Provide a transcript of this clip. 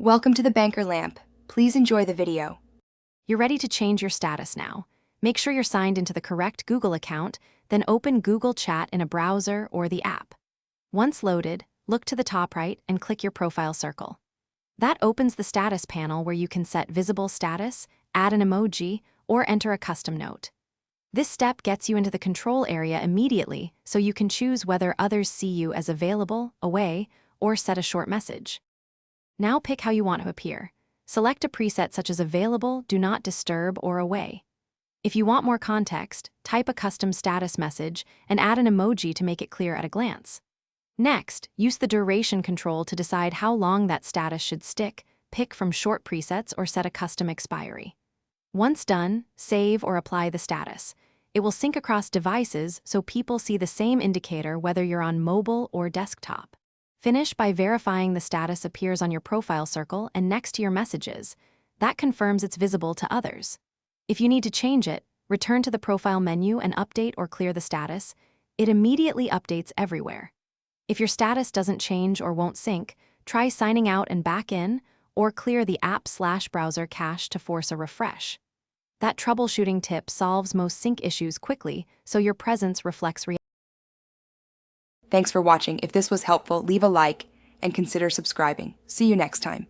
Welcome to the Banker Lamp. Please enjoy the video. You're ready to change your status now. Make sure you're signed into the correct Google account, then open Google Chat in a browser or the app. Once loaded, look to the top right and click your profile circle. That opens the status panel where you can set visible status, add an emoji, or enter a custom note. This step gets you into the control area immediately, so you can choose whether others see you as available, away, or set a short message. Now pick how you want to appear. Select a preset such as available, do not disturb, or away. If you want more context, type a custom status message and add an emoji to make it clear at a glance. Next, use the duration control to decide how long that status should stick, pick from short presets or set a custom expiry. Once done, save or apply the status. It will sync across devices so people see the same indicator whether you're on mobile or desktop. Finish by verifying the status appears on your profile circle and next to your messages. That confirms it's visible to others. If you need to change it, return to the profile menu and update or clear the status. It immediately updates everywhere. If your status doesn't change or won't sync, try signing out and back in, or clear the app/browser cache to force a refresh. That troubleshooting tip solves most sync issues quickly, so your presence reflects reality. Thanks for watching. If this was helpful, leave a like and consider subscribing. See you next time.